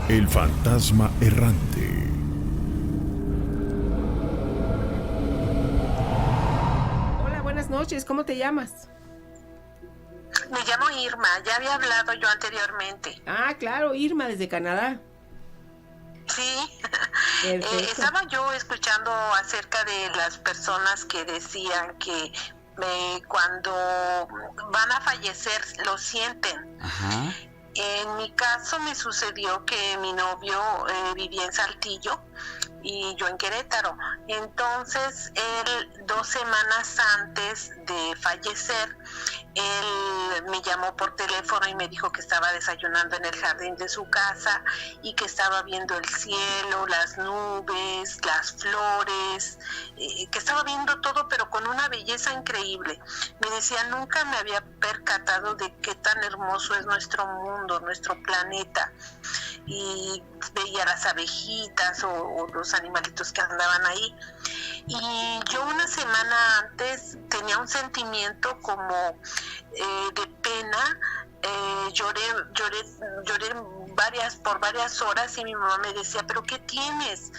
El fantasma errante. Hola, buenas noches, ¿cómo te llamas? Me llamo Irma, ya había hablado yo anteriormente. Ah, claro, Irma desde Canadá. Sí, Perfecto. estaba yo escuchando acerca de las personas que decían que cuando van a fallecer lo sienten. Ajá. En mi caso me sucedió que mi novio vivía en Saltillo y yo en Querétaro. Entonces, él 2 semanas antes de fallecer, él me llamó por teléfono y me dijo que estaba desayunando en el jardín de su casa y que estaba viendo el cielo, las nubes, las flores, que estaba viendo todo, pero con una belleza increíble. Me decía, nunca me había percatado de qué tan hermoso es nuestro mundo, nuestro planeta. Y veía las abejitas o los animalitos que andaban ahí. Y yo una semana antes tenía un sentimiento como de pena. Lloré por varias horas y mi mamá me decía, ¿pero qué tienes?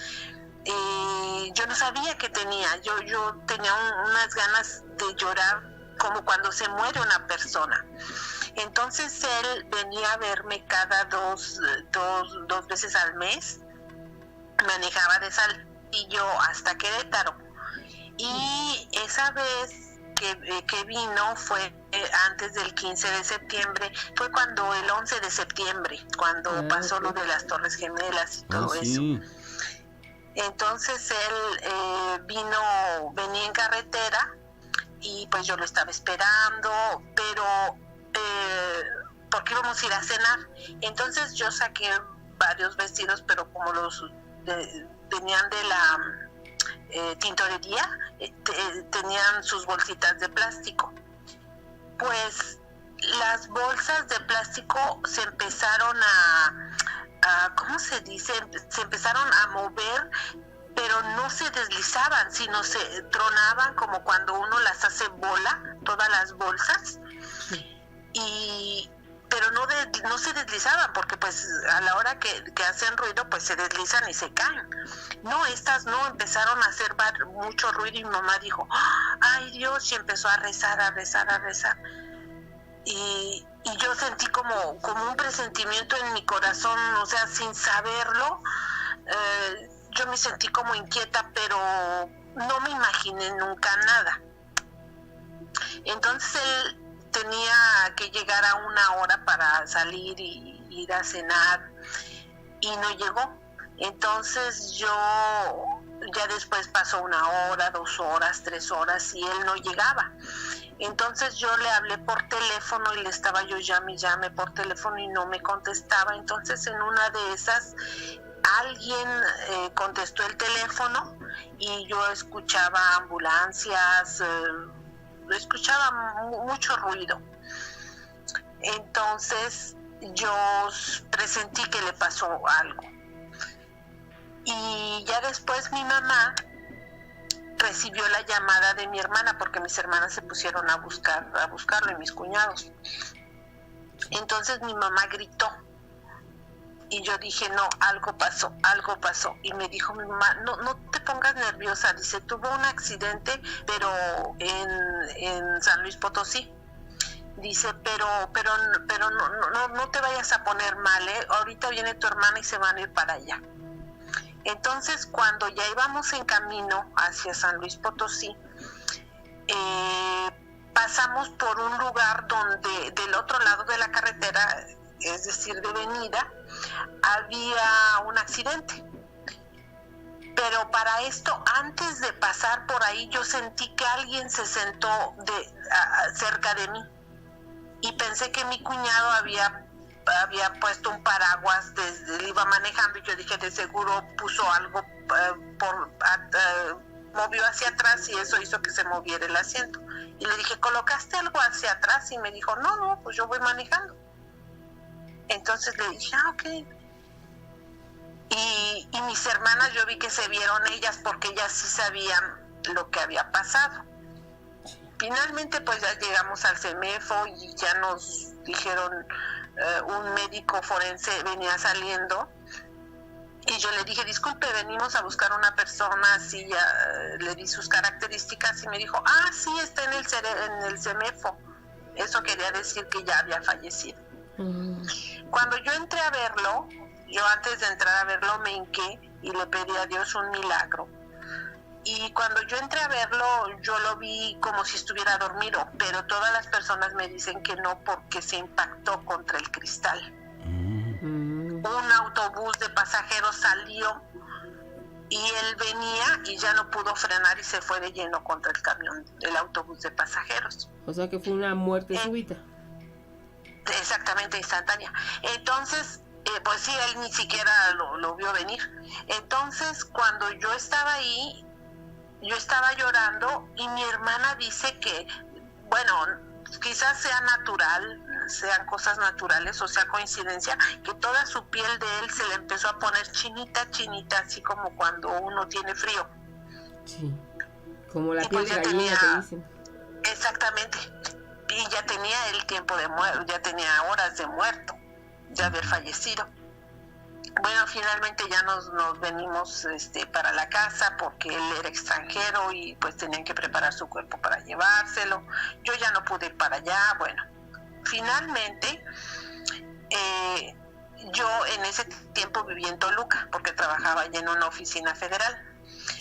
Yo no sabía qué tenía. Yo tenía unas ganas de llorar como cuando se muere una persona. Entonces él venía a verme cada dos veces al mes, manejaba de Saltillo hasta Querétaro. Y esa vez que vino fue antes del 15 de septiembre, fue cuando el 11 de septiembre, cuando pasó lo de las Torres Gemelas y todo eso. Entonces él venía en carretera y pues yo lo estaba esperando, pero porque íbamos a ir a cenar. Entonces yo saqué varios vestidos, pero como venían de la tintorería, tenían sus bolsitas de plástico. Pues las bolsas de plástico se empezaron ¿cómo se dice? Se empezaron a mover, pero no se deslizaban, sino se tronaban como cuando uno las hace bola, todas las bolsas. Pero no se deslizaban, porque pues a la hora que hacen ruido pues se deslizan y se caen. No, estas no, empezaron a hacer mucho ruido y mi mamá dijo, ay Dios, y empezó a rezar. Y yo sentí como un presentimiento en mi corazón, o sea, sin saberlo. Yo me sentí como inquieta, pero no me imaginé nunca nada. Entonces él tenía que llegar a 1 hora para salir y ir a cenar y no llegó. Entonces ya después pasó 1 hora, 2 horas, 3 horas y él no llegaba. Entonces yo le hablé por teléfono y le estaba yo llame por teléfono y no me contestaba. Entonces en una de esas alguien contestó el teléfono y yo escuchaba ambulancias, escuchaba mucho ruido. Entonces yo presentí que le pasó algo. Y ya después mi mamá recibió la llamada de mi hermana, porque mis hermanas se pusieron a buscarlo y mis cuñados. Entonces mi mamá gritó y yo dije, no, algo pasó. Y me dijo mi mamá, no te pongas nerviosa, dice, tuvo un accidente, pero en San Luis Potosí. Dice, pero no te vayas a poner mal, ahorita viene tu hermana y se van a ir para allá. Entonces, cuando ya íbamos en camino hacia San Luis Potosí, pasamos por un lugar donde del otro lado de la carretera, es decir, de venida, había un accidente. Pero para esto, antes de pasar por ahí, yo sentí que alguien se sentó cerca de mí. Y pensé que mi cuñado había puesto un paraguas, él iba manejando y yo dije, de seguro puso algo, movió hacia atrás y eso hizo que se moviera el asiento. Y le dije, ¿colocaste algo hacia atrás? Y me dijo, no, pues yo voy manejando. Entonces le dije, ok. Y mis hermanas, yo vi que se vieron ellas porque ellas sí sabían lo que había pasado. Finalmente pues ya llegamos al CEMEFO y ya nos dijeron un médico forense venía saliendo y yo le dije, disculpe, venimos a buscar una persona, así le di sus características y me dijo, sí, está en el CEMEFO. Eso quería decir que ya había fallecido. Cuando yo entré a verlo, yo antes de entrar a verlo me hinqué y le pedí a Dios un milagro. Y cuando yo entré a verlo, yo lo vi como si estuviera dormido, pero todas las personas me dicen que no, porque se impactó contra el cristal. Un autobús de pasajeros salió y él venía y ya no pudo frenar y se fue de lleno contra el camión, el autobús de pasajeros. O sea que fue una muerte súbita. Exactamente, instantánea. Entonces, pues sí, él ni siquiera lo vio venir. Entonces, cuando yo estaba ahí, yo estaba llorando y mi hermana dice que, bueno, quizás sea natural, sean cosas naturales o sea coincidencia, que toda su piel de él se le empezó a poner chinita, así como cuando uno tiene frío. Sí, como la piel de gallina que dicen. Exactamente. Y ya tenía el tiempo de muerto, ya tenía horas de muerto, de haber fallecido. Bueno, finalmente ya nos venimos para la casa porque él era extranjero y pues tenían que preparar su cuerpo para llevárselo. Yo ya no pude ir para allá. Bueno, finalmente yo en ese tiempo vivía en Toluca porque trabajaba allí en una oficina federal.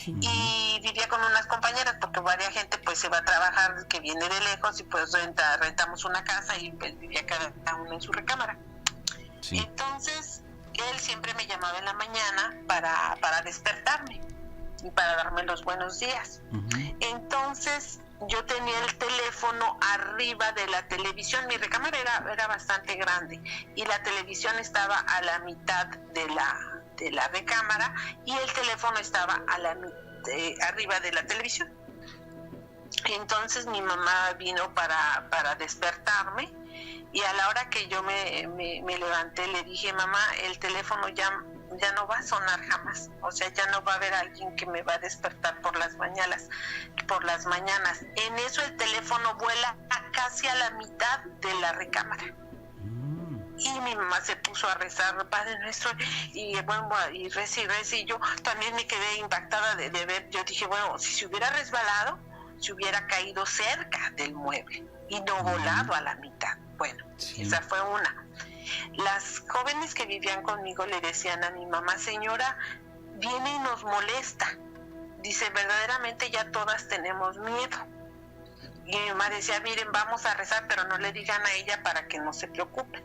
Y vivía con unas compañeras porque varias gente pues se va a trabajar que viene de lejos y pues rentamos una casa y pues vivía cada uno en su recámara. Sí. Entonces él siempre me llamaba en la mañana para despertarme y para darme los buenos días. Entonces yo tenía el teléfono arriba de la televisión, mi recámara era bastante grande y la televisión estaba a la mitad de la recámara y el teléfono estaba arriba de la televisión. Entonces mi mamá vino para despertarme y a la hora que yo me levanté le dije, mamá, el teléfono ya no va a sonar jamás, o sea, ya no va a haber alguien que me va a despertar por las mañanas. En eso el teléfono vuela casi a la mitad de la recámara. Y mi mamá se puso a rezar, Padre Nuestro, y bueno, y reza, y yo también me quedé impactada de ver. Yo dije, bueno, si se hubiera resbalado, se hubiera caído cerca del mueble y no volado a la mitad. Bueno, sí. Esa fue una. Las jóvenes que vivían conmigo le decían a mi mamá, señora, viene y nos molesta. Dice, verdaderamente ya todas tenemos miedo. Y mi mamá decía, miren, vamos a rezar, pero no le digan a ella para que no se preocupe.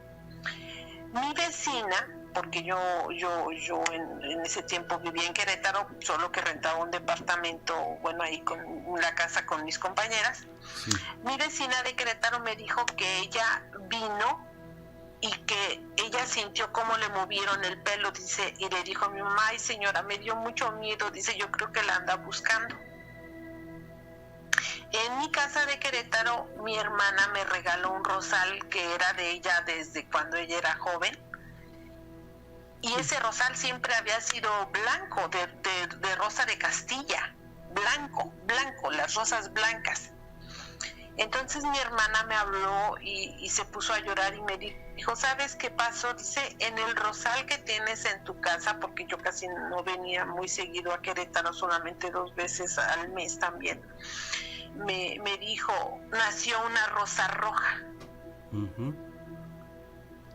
Mi vecina, porque yo en ese tiempo vivía en Querétaro, solo que rentaba un departamento, bueno, ahí con una casa con mis compañeras. Sí. Mi vecina de Querétaro me dijo que ella vino y que ella sintió cómo le movieron el pelo, dice, y le dijo a mi mamá, ay señora, me dio mucho miedo, dice, yo creo que la anda buscando. En mi casa de Querétaro, mi hermana me regaló un rosal que era de ella desde cuando ella era joven. Y ese rosal siempre había sido blanco, de rosa de Castilla, blanco, las rosas blancas. Entonces mi hermana me habló y se puso a llorar y me dijo, ¿sabes qué pasó? Dice, en el rosal que tienes en tu casa, porque yo casi no venía muy seguido a Querétaro, solamente 2 veces al mes también, me dijo, nació una rosa roja.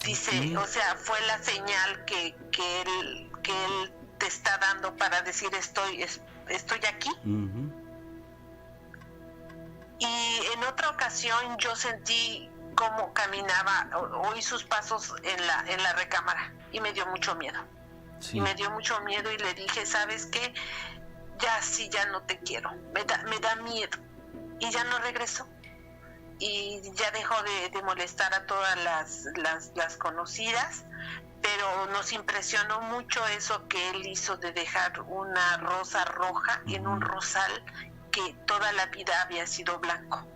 Dice, o sea, fue la señal que él te está dando para decir estoy aquí. Y en otra ocasión yo sentí cómo caminaba, oí sus pasos en la recámara y me dio mucho miedo. Sí. Y me dio mucho miedo y le dije, ¿sabes qué? Ya no te quiero, me da miedo. Y ya no regresó. Y ya dejó de molestar a todas las conocidas, pero nos impresionó mucho eso que él hizo de dejar una rosa roja en un rosal que toda la vida había sido blanco.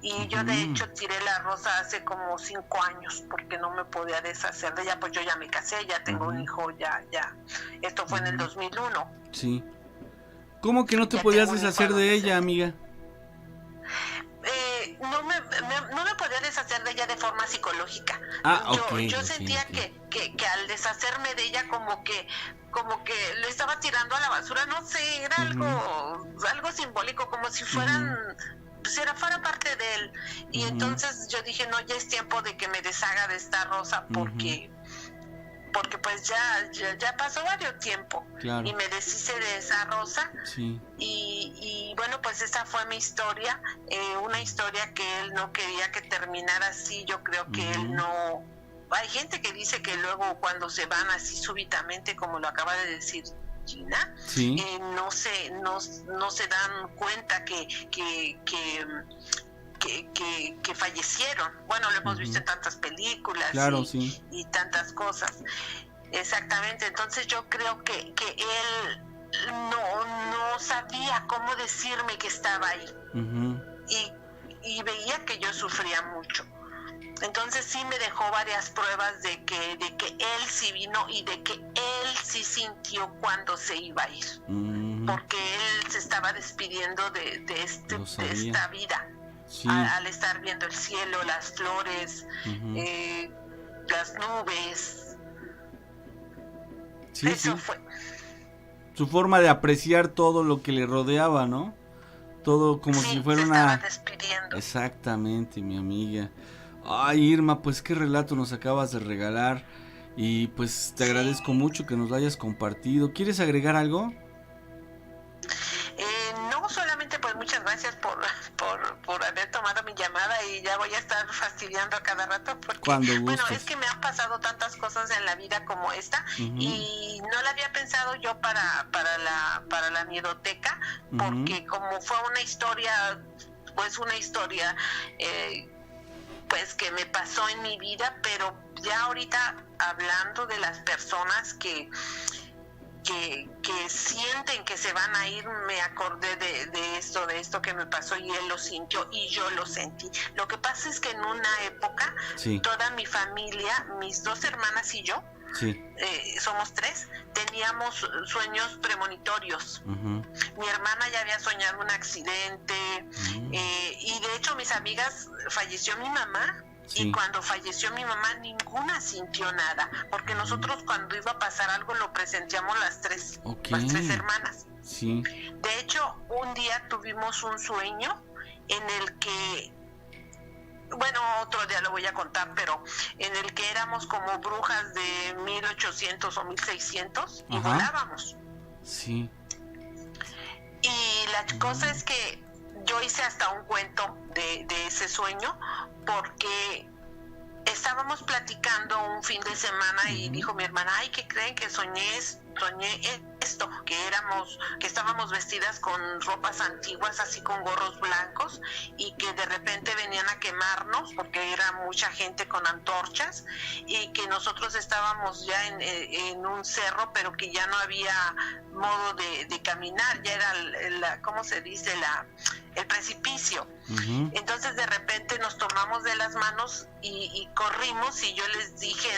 Y yo de hecho tiré la rosa hace como 5 años porque no me podía deshacer de ella, pues yo ya me casé, ya tengo un hijo, ya. Esto fue en el 2001. Sí. ¿Cómo que no te podías deshacer de ella, amiga? No me podía deshacer deshacer de ella de forma psicológica. Yo sentía que al deshacerme de ella como que le estaba tirando a la basura, no sé, era algo simbólico, como si fueran, pues fuera parte de él. Y entonces yo dije, no, ya es tiempo de que me deshaga de esta rosa, porque pues ya pasó varios tiempo. Claro. Y me deshice de esa rosa. Sí. Y bueno, pues esa fue mi historia, una historia que él no quería que terminara así. Yo creo que él no... Hay gente que dice que luego cuando se van así súbitamente, como lo acaba de decir Gina, sí. No se dan cuenta que fallecieron. Bueno, lo hemos visto en tantas películas, claro, sí, y tantas cosas. Exactamente. Entonces yo creo que él no sabía cómo decirme que estaba ahí, y veía que yo sufría mucho. Entonces sí me dejó varias pruebas de que él sí vino y de que él sí sintió cuando se iba a ir, porque él se estaba despidiendo de esta vida. Sí. Al estar viendo el cielo, las flores, las nubes. Sí, eso sí. Fue su forma de apreciar todo lo que le rodeaba, ¿no? Todo como si fuera se una... estaba despidiendo. Exactamente, mi amiga. Ay, Irma, pues qué relato nos acabas de regalar. Y pues te agradezco mucho que nos lo hayas compartido. ¿Quieres agregar algo? No, solamente pues muchas gracias por haber tomado mi llamada, y ya voy a estar fastidiando a cada rato porque bueno, es que me han pasado tantas cosas en la vida como esta, y no la había pensado yo para la miedoteca, porque como fue una historia pues que me pasó en mi vida, pero ya ahorita hablando de las personas que sienten que se van a ir, me acordé de esto que me pasó, y él lo sintió y yo lo sentí. Lo que pasa es que en una época, toda mi familia, mis 2 hermanas y yo, somos 3, teníamos sueños premonitorios. Mi hermana ya había soñado un accidente, y de hecho mis amigas, falleció mi mamá. Y cuando falleció mi mamá, ninguna sintió nada, porque nosotros cuando iba a pasar algo lo presentíamos las 3 hermanas. Sí. De hecho, un día tuvimos un sueño en el que, bueno, otro día lo voy a contar, pero en el que éramos como brujas de 1800 o 1600 y volábamos. Sí. Y la cosa es que yo hice hasta un cuento de ese sueño, porque estábamos platicando un fin de semana y dijo mi hermana, ay, ¿qué creen? Que soñé esto, que estábamos vestidas con ropas antiguas, así con gorros blancos, y que de repente venían a quemarnos porque era mucha gente con antorchas, y que nosotros estábamos ya en un cerro, pero que ya no había modo de caminar, ya era ¿cómo se dice? El precipicio. Entonces de repente nos tomamos de las manos y corrimos, y yo les dije,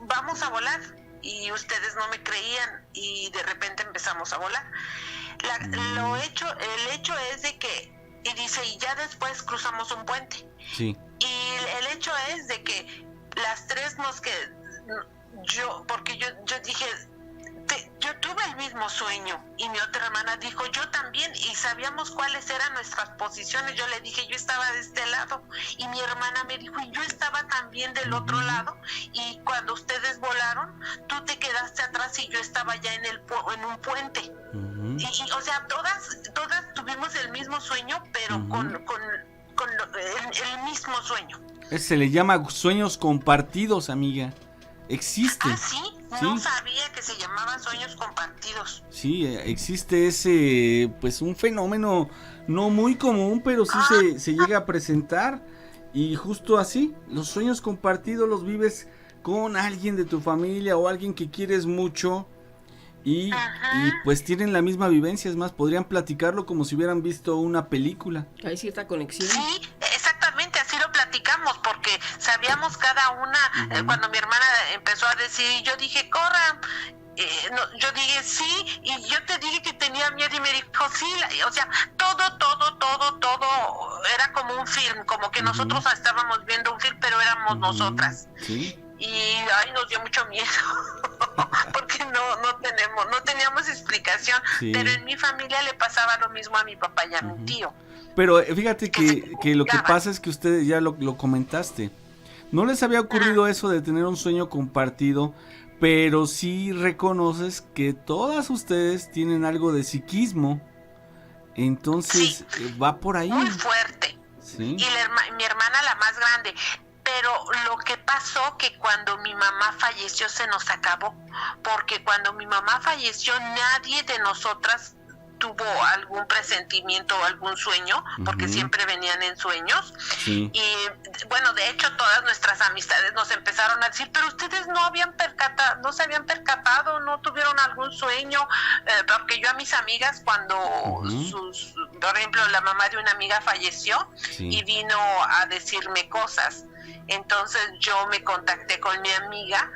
vamos a volar, y ustedes no me creían, y de repente empezamos a volar. El hecho es de que, y dice, y ya después cruzamos un puente. Sí. Y el hecho es de que las 3 porque yo dije, yo tuve el mismo sueño, y mi otra hermana dijo, yo también, y sabíamos cuáles eran nuestras posiciones. Yo le dije, yo estaba de este lado, y mi hermana me dijo, y yo estaba también del otro lado, y cuando ustedes volaron, tú te quedaste atrás y yo estaba ya en un puente. Y o sea, todas tuvimos el mismo sueño, pero con el mismo sueño. Se le llama sueños compartidos, amiga. Existe. ¿Ah, sí? No sabía que se llamaban sueños compartidos. Sí, existe ese, pues un fenómeno no muy común, pero sí se llega a presentar, y justo así, los sueños compartidos los vives con alguien de tu familia o alguien que quieres mucho, y pues tienen la misma vivencia. Es más, podrían platicarlo como si hubieran visto una película. Hay cierta conexión. Sí, exactamente, así lo platicamos, porque sabíamos cada una, cuando mi hermana empezó a decir, yo dije, corran, yo dije sí, y yo te dije que tenía miedo y me dijo sí, o sea, todo era como un film, como que nosotros estábamos viendo un film, pero éramos nosotras. Sí. Y nos dio mucho miedo porque no teníamos explicación, Sí. pero en mi familia le pasaba lo mismo a mi papá y a mi tío. Pero fíjate que lo que pasa es que ustedes ya lo comentaste. No les había ocurrido eso de tener un sueño compartido, pero sí reconoces que todas ustedes tienen algo de psiquismo. Entonces, va por ahí. Muy fuerte. Sí. Y mi hermana la más grande. Pero lo que pasó que cuando mi mamá falleció se nos acabó. Porque cuando mi mamá falleció nadie de nosotras tuvo algún presentimiento o algún sueño, porque siempre venían en sueños. Sí. Y bueno, de hecho todas nuestras amistades nos empezaron a decir, pero ustedes no se habían percatado, no tuvieron algún sueño, porque yo a mis amigas cuando por ejemplo, la mamá de una amiga falleció y vino a decirme cosas. Entonces yo me contacté con mi amiga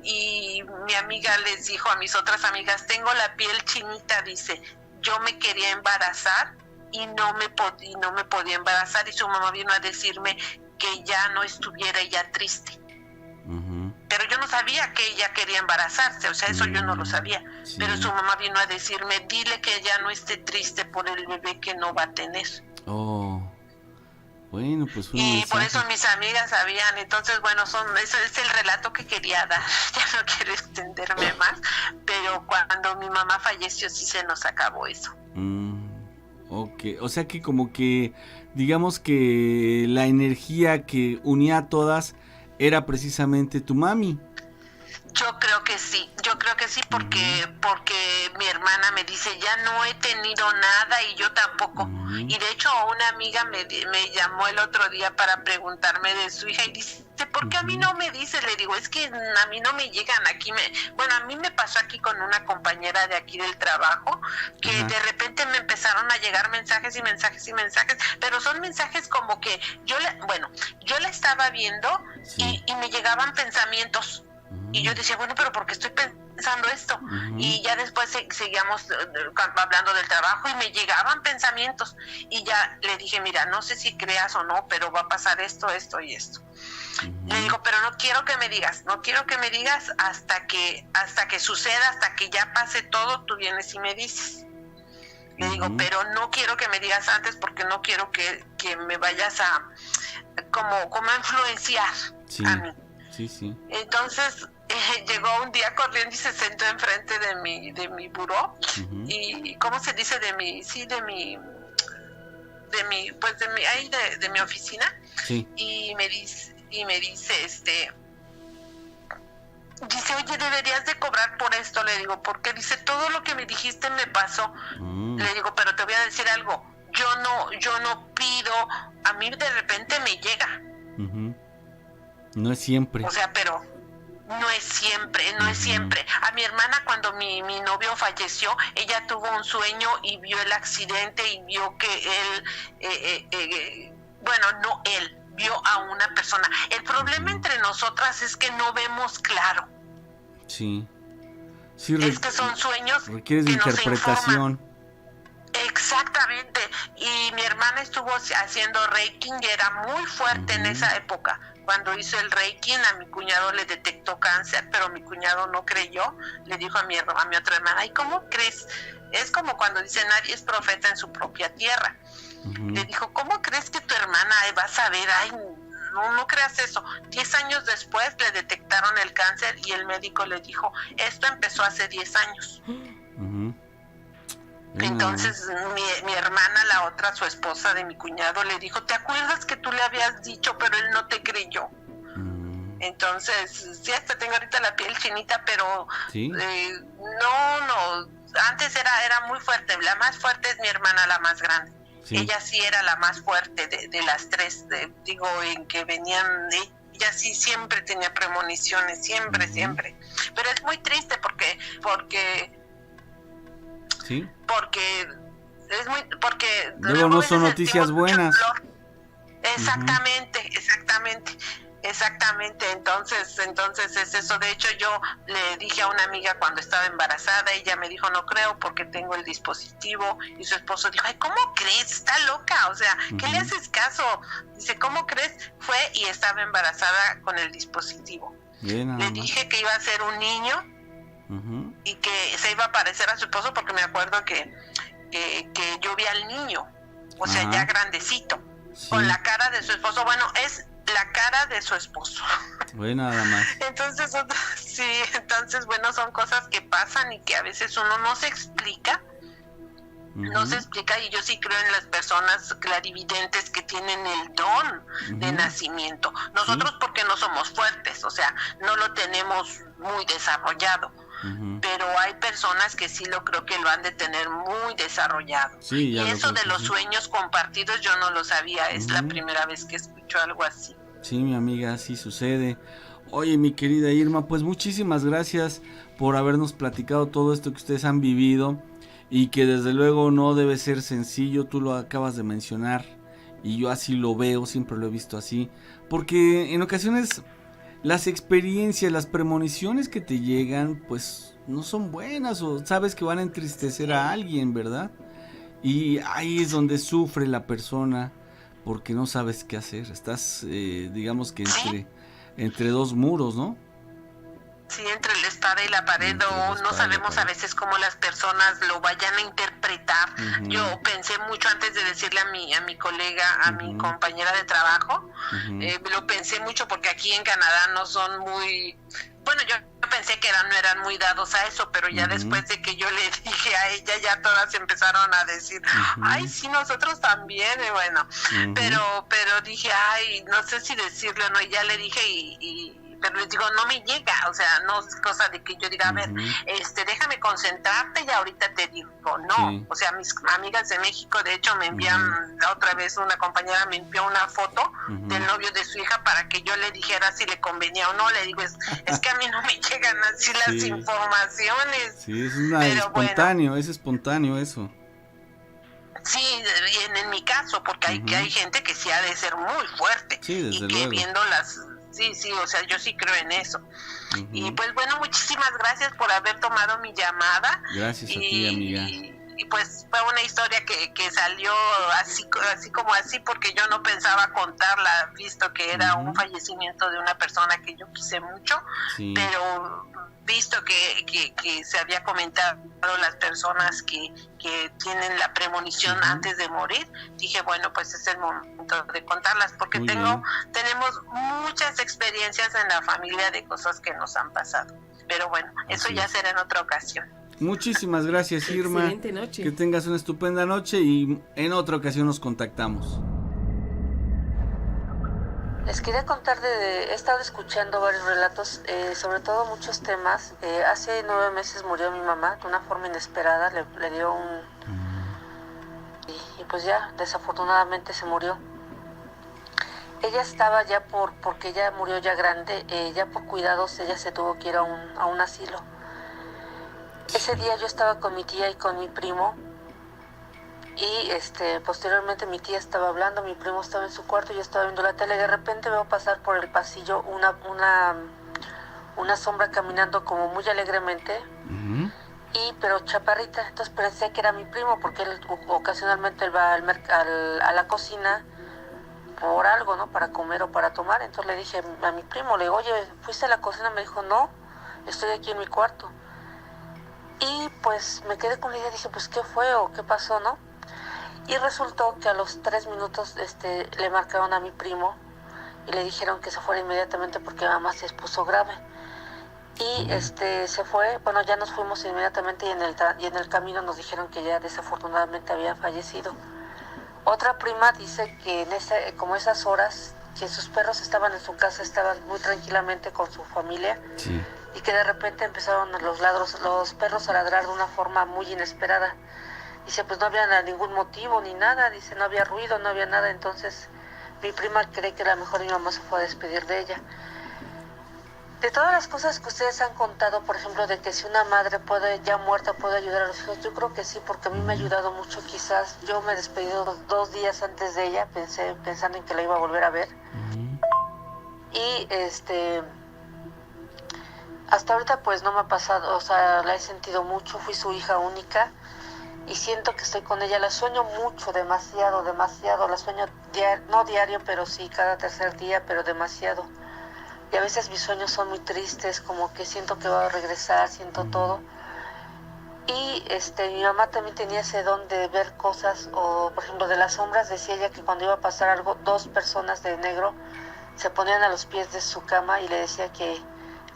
y mi amiga les dijo a mis otras amigas, tengo la piel chinita, dice, yo me quería embarazar y no me podía embarazar, y su mamá vino a decirme que ya no estuviera ella triste. Pero yo no sabía que ella quería embarazarse, o sea, eso yo no lo sabía. Sí. Pero su mamá vino a decirme, dile que ya no esté triste por el bebé que no va a tener. Oh. Bueno, pues fue un Y mensaje. por eso mis amigas sabían. Entonces, bueno, eso es el relato que quería dar. Ya no quiero extenderme más, pero cuando mi mamá falleció sí se nos acabó eso. Ok, o sea que como que digamos que la energía que unía a todas era precisamente tu mami. Yo creo que sí porque mi hermana me dice, ya no he tenido nada y yo tampoco. Y de hecho una amiga me llamó el otro día para preguntarme de su hija y dice, ¿por qué a mí no me dice? Le digo, es que a mí no me llegan aquí. A mí me pasó aquí con una compañera de aquí del trabajo, que de repente me empezaron a llegar mensajes y mensajes y mensajes, pero son mensajes como que yo la estaba viendo y me llegaban pensamientos. Y yo decía, bueno, pero ¿por qué estoy pensando esto? Y ya después seguíamos hablando del trabajo y me llegaban pensamientos. Y ya le dije, mira, no sé si creas o no, pero va a pasar esto, esto y esto. Le digo, pero no quiero que me digas hasta que suceda, hasta que ya pase todo, tú vienes y me dices. Le digo, pero no quiero que me digas antes porque no quiero que me vayas a como a influenciar a mí. Sí. Entonces llegó un día corriendo y se sentó enfrente de mi buró y ¿cómo se dice? de mi oficina. Sí. Y me dice dice, oye, deberías de cobrar por esto. Le digo, porque dice, todo lo que me dijiste me pasó. Le digo, pero te voy a decir algo, yo no pido, a mí de repente me llega. No es siempre. O sea, pero no es siempre. A mi hermana, cuando mi novio falleció, ella tuvo un sueño y vio el accidente y vio que él, vio a una persona. El problema entre nosotras es que no vemos claro. Sí, es que son sueños requieres de interpretación. Exactamente. Y mi hermana estuvo haciendo Reiki y era muy fuerte en esa época. Cuando hizo el Reiki, a mi cuñado le detectó cáncer, pero mi cuñado no creyó. Le dijo a mi otra hermana, ¿y cómo crees? Es como cuando dice, nadie es profeta en su propia tierra. Le dijo, ¿cómo crees que tu hermana va a saber? Ay, no creas eso. 10 años después le detectaron el cáncer y el médico le dijo, esto empezó hace 10 años. Entonces mi hermana, la otra, su esposa de mi cuñado, le dijo, ¿te acuerdas que tú le habías dicho, pero él no te creyó? Entonces, sí, hasta tengo ahorita la piel chinita, pero ¿sí? No, antes era muy fuerte. La más fuerte es mi hermana, la más grande. Sí. Ella sí era la más fuerte de las tres, en que venían. Ella sí siempre tenía premoniciones, siempre. Pero es muy triste porque ¿sí? Porque luego no son noticias buenas. Exactamente. Exactamente, entonces es eso. De hecho, yo le dije a una amiga cuando estaba embarazada, ella me dijo, no creo porque tengo el dispositivo, y su esposo dijo, ay, ¿cómo crees? Está loca, o sea, ¿qué le haces caso? Dice, ¿cómo crees? Fue y estaba embarazada con el dispositivo. Bien, le dije que iba a ser un niño y que se iba a parecer a su esposo, porque me acuerdo que yo vi al niño, o sea, ya grandecito, sí, con la cara de su esposo. Bueno, es la cara de su esposo. Bueno, nada más. Entonces, sí, entonces, bueno, son cosas que pasan y que a veces uno no se explica. No se explica, y yo sí creo en las personas clarividentes que tienen el don de nacimiento. Nosotros porque no somos fuertes, o sea, no lo tenemos muy desarrollado. Pero hay personas que sí lo creo que lo han de tener muy desarrollado. Sí, y eso de los sueños compartidos yo no lo sabía, es la primera vez que escucho algo así. Sí, mi amiga, así sucede. Oye, mi querida Irma, pues muchísimas gracias por habernos platicado todo esto que ustedes han vivido, y que desde luego no debe ser sencillo. Tú lo acabas de mencionar y yo así lo veo, siempre lo he visto así, porque en ocasiones las experiencias, las premoniciones que te llegan, pues no son buenas, o sabes que van a entristecer a alguien, ¿verdad? Y ahí es donde sufre la persona, porque no sabes qué hacer. Estás, digamos que entre dos muros, ¿no? Sí, entre la espada y la pared, o no sabemos a veces cómo las personas lo vayan a interpretar. Yo pensé mucho antes de decirle a mi colega, a mi compañera de trabajo, lo pensé mucho porque aquí en Canadá no son muy... Bueno, yo pensé que no eran muy dados a eso, pero ya después de que yo le dije a ella, ya todas empezaron a decir, ay, sí, nosotros también, y bueno, pero dije, ay, no sé si decirle o no, y ya le dije pero les digo, no me llega, o sea, no es cosa de que yo diga, a ver, déjame concentrarte y ahorita te digo, no, o sea, mis amigas de México, de hecho, me envían, la otra vez una compañera me envió una foto del novio de su hija para que yo le dijera si le convenía o no. Le digo, es que a mí no me llegan así las informaciones. Sí, es espontáneo, es espontáneo eso. Sí, en mi caso, porque hay gente que sí ha de ser muy fuerte, y que luego viendo las... Sí, o sea, yo sí creo en eso. Y pues bueno, muchísimas gracias por haber tomado mi llamada. Gracias a ti, amiga. Y pues fue una historia que salió así como así, porque yo no pensaba contarla, visto que era un fallecimiento de una persona que yo quise mucho, pero visto que se había comentado las personas que tienen la premonición antes de morir, dije, bueno, pues es el momento de contarlas, porque tenemos muchas experiencias en la familia de cosas que nos han pasado. Pero bueno, eso ya será en otra ocasión. Muchísimas gracias, Irma. Excelente noche. Que tengas una estupenda noche y en otra ocasión nos contactamos. Les quería contar he estado escuchando varios relatos, sobre todo muchos temas. Hace 9 meses murió mi mamá de una forma inesperada, le dio y pues ya, desafortunadamente se murió. Ella estaba ya porque ella murió ya grande, ya por cuidados ella se tuvo que ir a un asilo. Ese día yo estaba con mi tía y con mi primo, y posteriormente mi tía estaba hablando, mi primo estaba en su cuarto, yo estaba viendo la tele, y de repente veo pasar por el pasillo una sombra caminando como muy alegremente, pero chaparrita. Entonces pensé que era mi primo, porque él ocasionalmente él va a la cocina por algo, ¿no? Para comer o para tomar. Entonces le dije a mi primo, le digo, oye, ¿fuiste a la cocina? Me dijo, no, estoy aquí en mi cuarto. Y pues me quedé con la idea, dije, pues ¿qué fue o qué pasó, no? Y resultó que a los 3 minutos le marcaron a mi primo y le dijeron que se fuera inmediatamente porque mamá se puso grave. Y se fue, bueno, ya nos fuimos inmediatamente, y en el camino nos dijeron que ya desafortunadamente había fallecido. Otra prima dice que como esas horas, que sus perros estaban en su casa, estaban muy tranquilamente con su familia, y que de repente empezaron los perros a ladrar de una forma muy inesperada. Dice, pues no había ningún motivo ni nada, dice, no había ruido, no había nada. Entonces mi prima cree que a lo mejor mi mamá se fue a despedir de ella. De todas las cosas que ustedes han contado, por ejemplo, de que si una madre ya muerta puede ayudar a los hijos, yo creo que sí, porque a mí me ha ayudado mucho. Quizás yo me despedí 2 días antes de ella, pensando en que la iba a volver a ver. Y hasta ahorita pues no me ha pasado, o sea, la he sentido mucho, fui su hija única y siento que estoy con ella, la sueño mucho, demasiado, la sueño no diario, pero sí cada tercer día, pero demasiado. Y a veces mis sueños son muy tristes, como que siento que va a regresar, siento todo. Y mi mamá también tenía ese don de ver cosas, o por ejemplo de las sombras, decía ella que cuando iba a pasar algo, 2 personas de negro se ponían a los pies de su cama y le decía que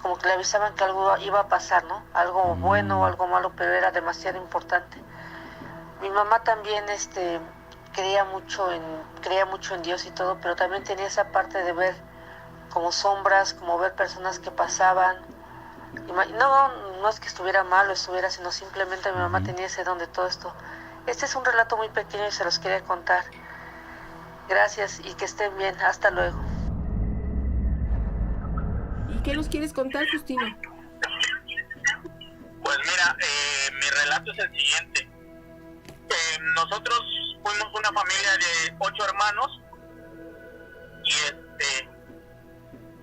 como que le avisaban que algo iba a pasar, ¿no? Algo bueno o algo malo, pero era demasiado importante. Mi mamá también creía mucho en Dios y todo, pero también tenía esa parte de ver como sombras, como ver personas que pasaban. No es que estuviera mal o estuviera, sino simplemente mi mamá tenía ese don de todo esto. Este es un relato muy pequeño y se los quería contar. Gracias y que estén bien. Hasta luego. ¿Y qué nos quieres contar, Justino? Pues mira, mi relato es el siguiente. Nosotros fuimos una familia de 8 hermanos y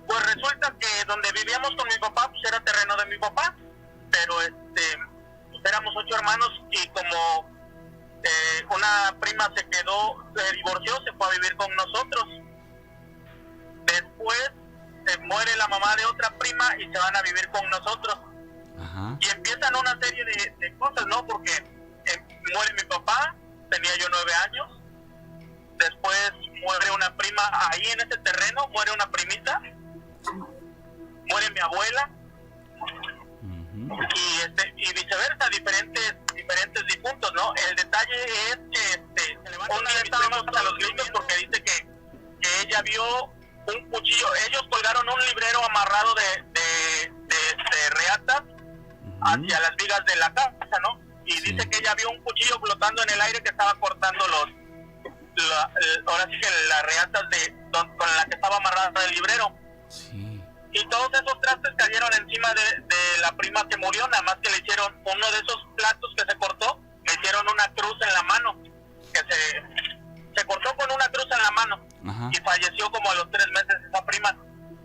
pues resulta que donde vivíamos con mi papá pues era terreno de mi papá, pero pues éramos 8 hermanos y como una prima se divorció, se fue a vivir con nosotros. Después se muere la mamá de otra prima y se van a vivir con nosotros. Ajá. Y empiezan una serie de cosas, ¿no? Porque muere mi papá, tenía yo 9 años. Después muere una prima ahí en ese terreno, muere una primita. Muere mi abuela. Y viceversa, diferentes difuntos, ¿no? El detalle es que un día estábamos a los gritos porque dice que ella vio un cuchillo. Ellos colgaron un librero amarrado de reatas hacia las vigas de la casa, ¿no? Y dice que ella vio un cuchillo flotando en el aire que estaba cortando ahora sí que las reatas con la que estaba amarrada el librero. Sí. Y todos esos trastes cayeron encima de la prima que murió, nada más que le hicieron uno de esos platos que se cortó, le hicieron una cruz en la mano, que se cortó con una cruz en la mano. Ajá. Y falleció como a los 3 meses esa prima.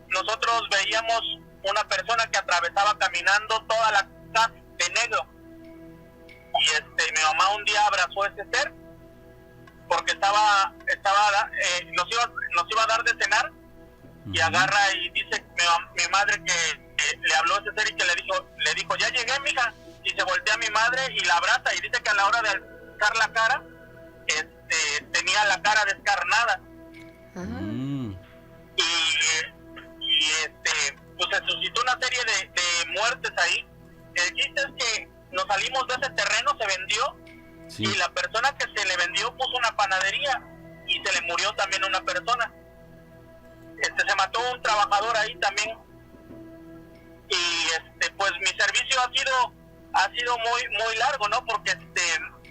Nosotros veíamos una persona que atravesaba caminando toda la casa de negro. Y mi mamá un día abrazó a ese ser porque nos iba a dar de cenar. Y agarra y dice mi madre que le habló a ese ser y que le dijo ya llegué, mija, y se voltea a mi madre y la abraza y dice que a la hora de alzar la cara tenía la cara descarnada. Pues se suscitó una serie de muertes ahí. El chiste es que nos salimos de ese terreno, se vendió. Sí. Y la persona que se le vendió puso una panadería y se le murió también una persona. Se mató un trabajador ahí también. Y pues mi servicio ha sido muy largo, ¿no? Porque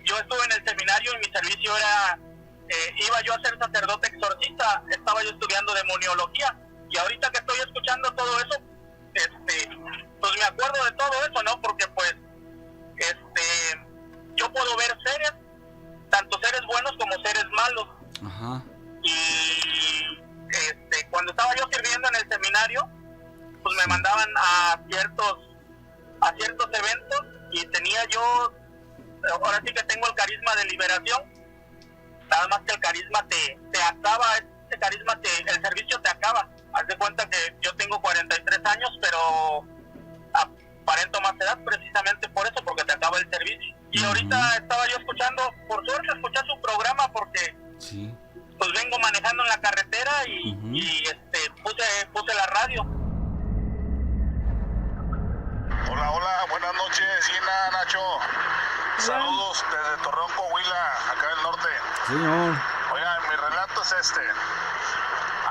yo estuve en el seminario y mi servicio era iba yo a ser sacerdote exorcista, estaba yo estudiando demoniología y ahorita que estoy escuchando todo eso, pues me acuerdo de todo eso, ¿no? Porque pues yo puedo ver seres, tanto seres buenos como seres malos. Ajá. Y cuando estaba yo sirviendo en el seminario, pues me mandaban a ciertos eventos y tenía yo, ahora sí que tengo el carisma de liberación, nada más que el carisma te acaba, ese carisma el servicio te acaba. Haz de cuenta que yo tengo 43 años, pero aparento más edad precisamente por eso, porque te acaba el servicio. Y ahorita estaba yo escuchando, por suerte escuché su programa porque pues vengo manejando en la carretera y puse la radio. Hola, buenas noches, Gina, Nacho. Saludos desde Torreón, Coahuila, acá del norte. Señor. Oigan, mi relato es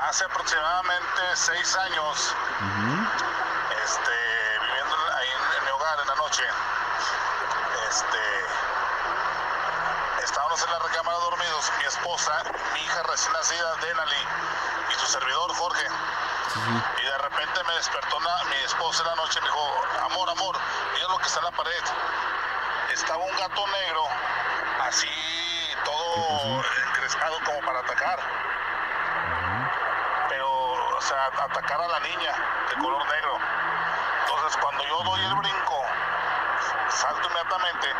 Hace aproximadamente 6 años, viviendo ahí en mi hogar en la noche, estábamos en la recámara dormidos, mi esposa, mi hija recién nacida, Denali, y su servidor, Jorge. Y de repente me despertó mi esposa en la noche y me dijo, amor, mira lo que está en la pared. Estaba un gato negro, así todo encrespado como para atacar. Pero o sea, atacar a la niña de color negro. Entonces cuando yo doy el brinco, salto inmediatamente,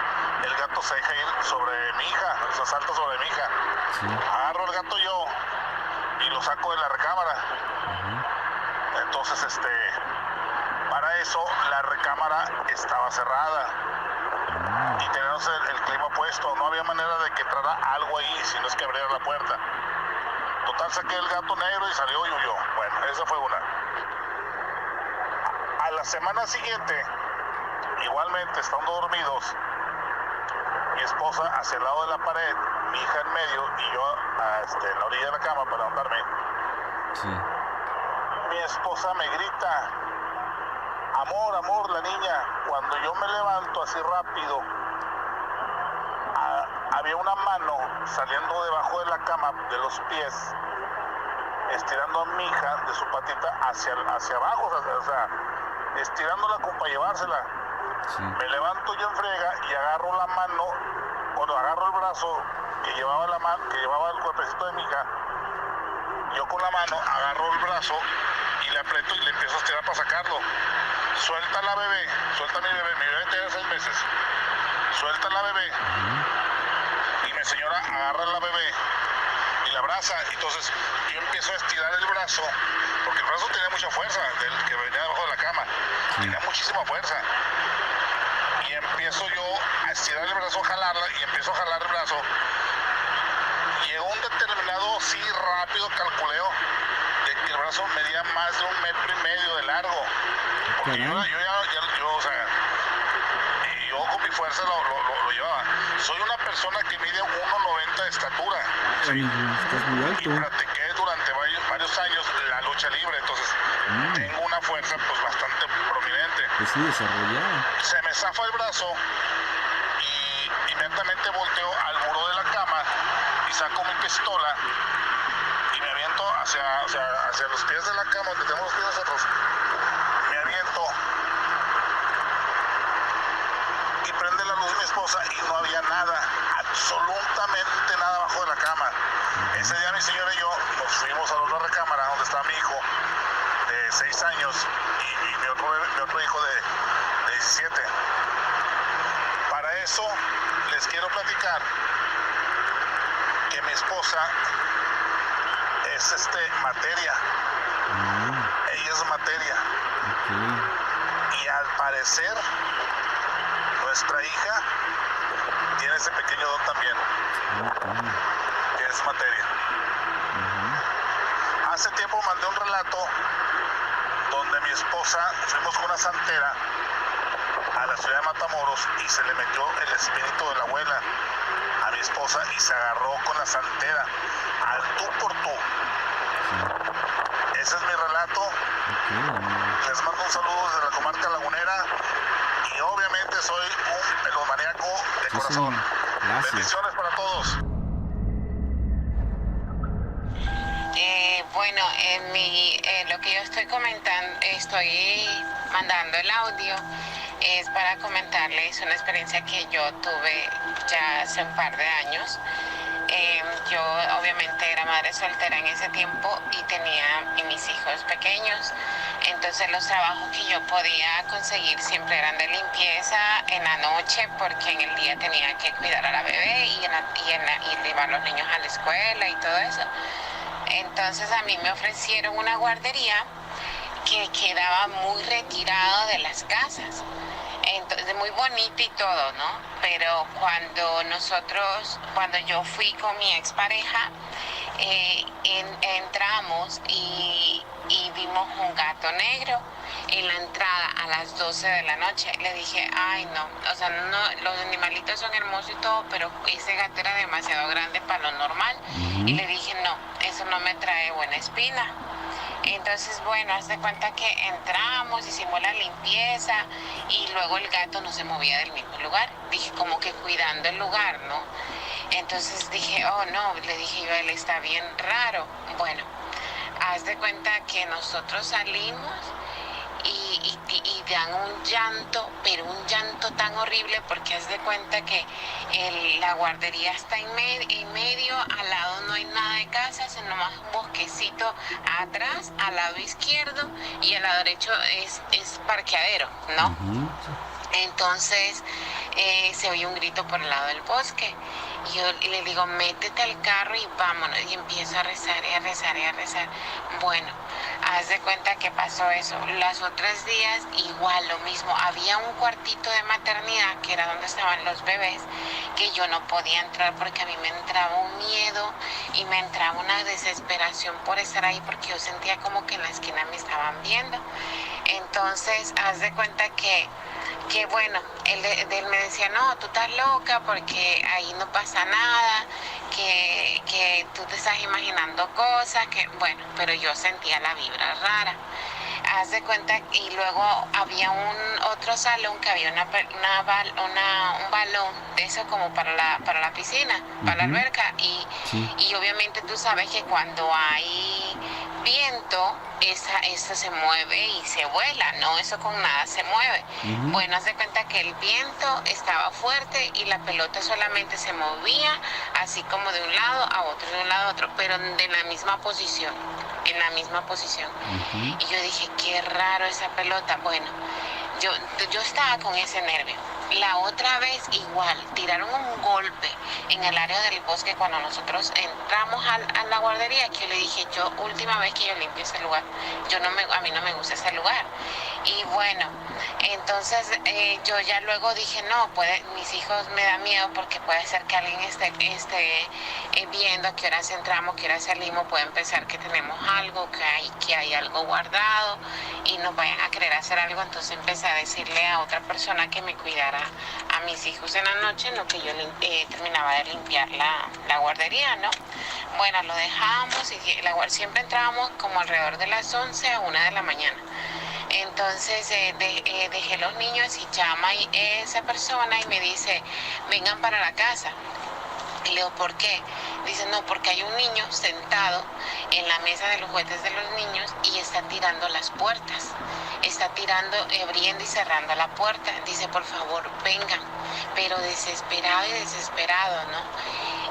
el gato se deja ir sobre mi hija, o sea, salta sobre mi hija. Sí. Agarro el gato yo y lo saco de la recámara. Entonces, para eso la recámara estaba cerrada y teníamos el clima puesto, no había manera de que entrara algo ahí, si no es que abriera la puerta. Total, saqué el gato negro y salió y huyó. Bueno, esa fue una. A la semana siguiente, igualmente, estando dormidos, mi esposa hacia el lado de la pared, mi hija en medio y yo en la orilla de la cama para levantarme. Sí. Mi esposa me grita, amor, amor, la niña. Cuando yo me levanto así rápido, había una mano saliendo debajo de la cama, de los pies, estirando a mi hija de su patita hacia abajo, o sea, estirándola como para llevársela. Sí. Me levanto yo en friega y agarro la mano, cuando agarro el brazo que llevaba el cuerpecito de mi hija, yo con la mano agarro el brazo y le aprieto y le empiezo a estirar para sacarlo. Suelta la bebé, suelta mi bebé tiene 6 meses. Suelta la bebé y mi señora agarra la bebé y la abraza. Entonces yo empiezo a estirar el brazo, porque el brazo tenía mucha fuerza, del que venía debajo de la cama, tenía muchísima fuerza. Y empiezo yo a estirar el brazo, a jalarla, y empiezo a jalar el brazo. Llegó un determinado, sí, rápido calculeo, de que el brazo medía más de 1,5 metros de largo. Porque yo con mi fuerza lo llevaba. Soy una persona que mide 1,90 de estatura. ¿Sí? Estás muy alto. Y practiqué durante varios años la lucha libre, entonces tengo una fuerza pues bastante prominente. Pues sí, desarrollada. Se me zafa el brazo y inmediatamente volteo al muro de la cama y saco mi pistola y me aviento hacia los pies de la cama, donde tenemos los pies nosotros. Me aviento y prende la luz mi esposa y no había nada, absolutamente nada abajo de la cama. Ese día mi señora y yo nos fuimos a la otra recámara donde estaba mi hijo de 6 años y mi otro hijo de 17. Para eso les quiero platicar que mi esposa es materia. Ella es materia. Y al parecer nuestra hija tiene ese pequeño don también, que es materia. Hace tiempo mandé un relato donde mi esposa, fuimos con una santera a la ciudad de Matamoros y se le metió el espíritu de la abuela a mi esposa y se agarró con la santera al tú por tú. Ese es mi relato. Les mando un saludo desde la comarca lagunera y obviamente soy un melomaníaco de corazón. Bendiciones para todos. Bueno, lo que yo estoy comentando, estoy mandando el audio, es para comentarles una experiencia que yo tuve ya hace un par de años. Yo obviamente era madre soltera en ese tiempo y tenía mis hijos pequeños, entonces los trabajos que yo podía conseguir siempre eran de limpieza en la noche, porque en el día tenía que cuidar a la bebé y llevar a los niños a la escuela y todo eso. Entonces a mí me ofrecieron una guardería que quedaba muy retirado de las casas. Entonces, muy bonito y todo, ¿no? Pero cuando yo fui con mi expareja, entramos y vimos un gato negro en la entrada a las 12 de la noche. Le dije, ay no, o sea, no, los animalitos son hermosos y todo, pero ese gato era demasiado grande para lo normal. Y le dije, no, eso no me trae buena espina. Entonces, bueno, haz de cuenta que entramos, hicimos la limpieza y luego el gato no se movía del mismo lugar. Dije, como que cuidando el lugar, ¿no? Entonces dije, oh no, le dije yo, él está bien raro. Bueno, haz de cuenta que nosotros salimos y dan un llanto, pero un llanto tan horrible, porque haz de cuenta que la guardería está en medio, al lado no hay nada de casa, sino nomás un bosquecito atrás, al lado izquierdo, y al lado derecho es parqueadero, ¿no? Uh-huh. Entonces se oye un grito por el lado del bosque. Y yo le digo, métete al carro y vámonos. Y empiezo a rezar y a rezar y a rezar. Bueno, haz de cuenta que pasó eso. Los otros días igual lo mismo. Había un cuartito de maternidad, que era donde estaban los bebés, que yo no podía entrar porque a mí me entraba un miedo y me entraba una desesperación por estar ahí, porque yo sentía como que en la esquina me estaban viendo. Entonces, haz de cuenta que bueno, él me decía, no, tú estás loca porque ahí no pasa nada, que tú te estás imaginando cosas, que bueno, pero yo sentía la vibra rara. Haz de cuenta, y luego había otro salón que había un balón de eso como para la piscina, uh-huh, para la alberca, y obviamente tú sabes que cuando hay viento, esa se mueve y se vuela, no, eso con nada se mueve. Uh-huh. Bueno, haz de cuenta que el viento estaba fuerte y la pelota solamente se movía así como de un lado a otro, de un lado a otro, pero en la misma posición. Uh-huh. Y yo dije, qué raro esa pelota. Bueno, yo estaba con ese nervio. La otra vez igual, tiraron un golpe en el área del bosque cuando nosotros entramos a la guardería, que yo le dije, última vez que yo limpio ese lugar, a mí no me gusta ese lugar. Y bueno, entonces yo ya luego dije, no, mis hijos me da miedo porque puede ser que alguien esté viendo a qué horas entramos, qué horas salimos, pueden pensar que tenemos algo, que hay algo guardado y nos vayan a querer hacer algo. Entonces empecé a decirle a otra persona que me cuidara a mis hijos en la noche, en lo que yo terminaba de limpiar la guardería, ¿no? Bueno, lo dejamos y siempre entrábamos como alrededor de las 11 a 1 de la mañana. Entonces dejé los niños y llama esa persona y me dice, vengan para la casa. Y le digo, ¿por qué? Dice, no, porque hay un niño sentado en la mesa de los juguetes de los niños y está tirando las puertas. Está abriendo y cerrando la puerta. Dice, por favor, vengan. Pero desesperado, ¿no?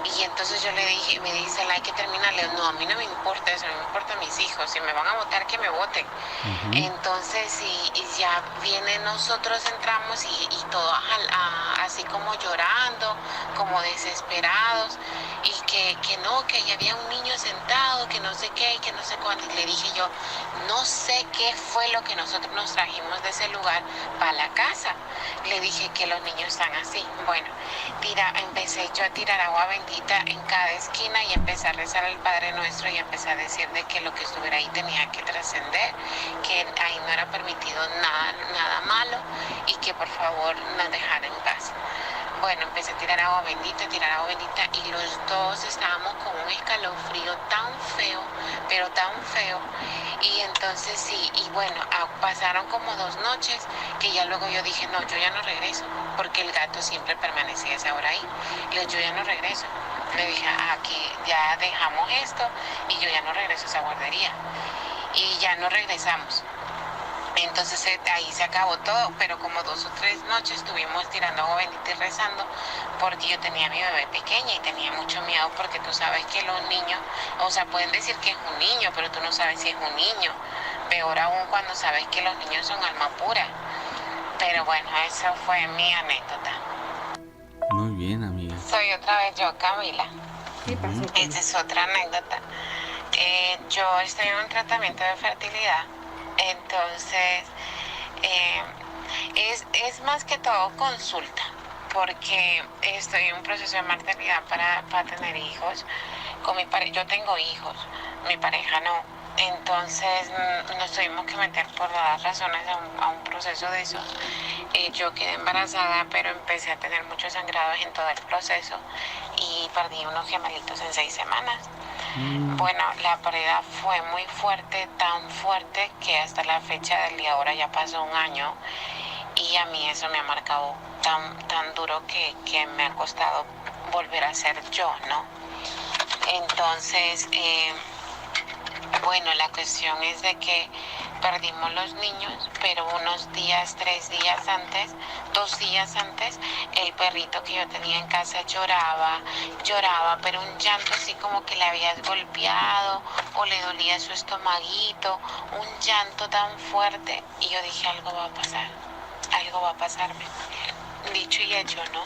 Y entonces yo le dije, me dice, hay que terminarle. No, a mí no me importa eso, no me importan mis hijos. Si me van a votar, que me voten. Uh-huh. Entonces, y ya nosotros entramos y todos así como llorando, como desesperados. Y que no, que ya había un niño sentado, que no sé qué, que no sé cuándo. Y le dije yo, no sé qué fue lo que nosotros nos trajimos de ese lugar para la casa. Le dije que los niños están así. Bueno, empecé yo a tirar agua bendita en cada esquina y empecé a rezar al Padre Nuestro y empecé a decir de que lo que estuviera ahí tenía que trascender, que ahí no era permitido nada malo y que por favor nos dejara en paz. Bueno, empecé a tirar agua bendita y los dos estábamos con un escalofrío tan feo, pero tan feo. Y entonces sí, y bueno, pasaron como 2 noches que ya luego yo dije, no, yo ya no regreso, porque el gato siempre permanecía a esa hora ahí. Y yo ya no regreso. Le dije, aquí ya dejamos esto y yo ya no regreso a esa guardería. Y ya no regresamos. Entonces ahí se acabó todo, pero como 2 o 3 noches estuvimos tirando agua bendita y rezando, porque yo tenía a mi bebé pequeña y tenía mucho miedo, porque tú sabes que los niños, o sea, pueden decir que es un niño, pero tú no sabes si es un niño. Peor aún cuando sabes que los niños son alma pura. Pero bueno, esa fue mi anécdota. Muy bien, amiga. Soy otra vez yo, Camila. ¿Qué pasó? Esta es otra anécdota. Yo estoy en un tratamiento de fertilidad. Entonces, es más que todo consulta, porque estoy en un proceso de maternidad para tener hijos. Yo tengo hijos, mi pareja no. Entonces nos tuvimos que meter por las razones a un proceso de eso. Yo quedé embarazada, pero empecé a tener muchos sangrados en todo el proceso y perdí unos gemelitos en 6 semanas. Bueno, la pérdida fue muy fuerte, tan fuerte que hasta la fecha del día ahora ya pasó 1 año y a mí eso me ha marcado tan duro que me ha costado volver a ser yo, ¿no? Entonces, Bueno, la cuestión es de que perdimos los niños, pero unos días, 3 días antes, 2 días antes, el perrito que yo tenía en casa lloraba, pero un llanto así como que le habías golpeado o le dolía su estomaguito, un llanto tan fuerte. Y yo dije, algo va a pasarme. Dicho y hecho, ¿no?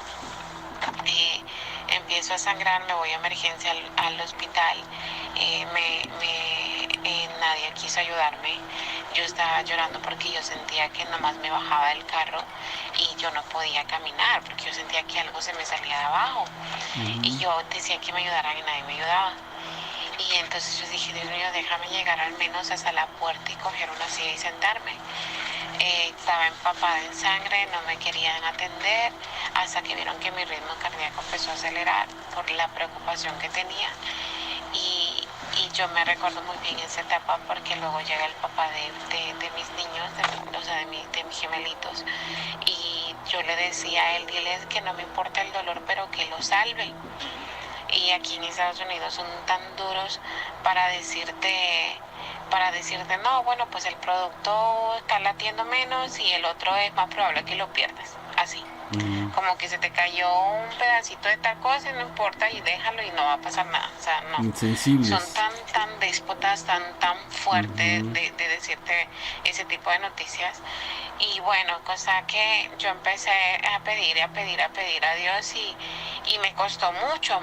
Empiezo a sangrar, me voy a emergencia al hospital. Nadie quiso ayudarme. Yo estaba llorando porque yo sentía que nomás me bajaba del carro y yo no podía caminar porque yo sentía que algo se me salía de abajo. Y yo decía que me ayudaran y nadie me ayudaba. Y entonces yo dije, Dios mío, déjame llegar al menos hasta la puerta y coger una silla y sentarme. Estaba empapada en sangre, no me querían atender hasta que vieron que mi ritmo cardíaco empezó a acelerar por la preocupación que tenía. Y yo me recuerdo muy bien esa etapa porque luego llega el papá de mis niños, de mis gemelitos, y yo le decía a él, dile que no me importa el dolor, pero que lo salve. Y aquí en Estados Unidos son tan duros para decirte, no, bueno, pues el producto está latiendo menos y el otro es más probable que lo pierdas, así. Como que se te cayó un pedacito de tal cosa y no importa y déjalo y no va a pasar nada. O sea, no. Insensibles. Son tan déspotas, tan fuertes de decirte ese tipo de noticias. Y bueno, cosa que yo empecé a pedir a Dios y me costó mucho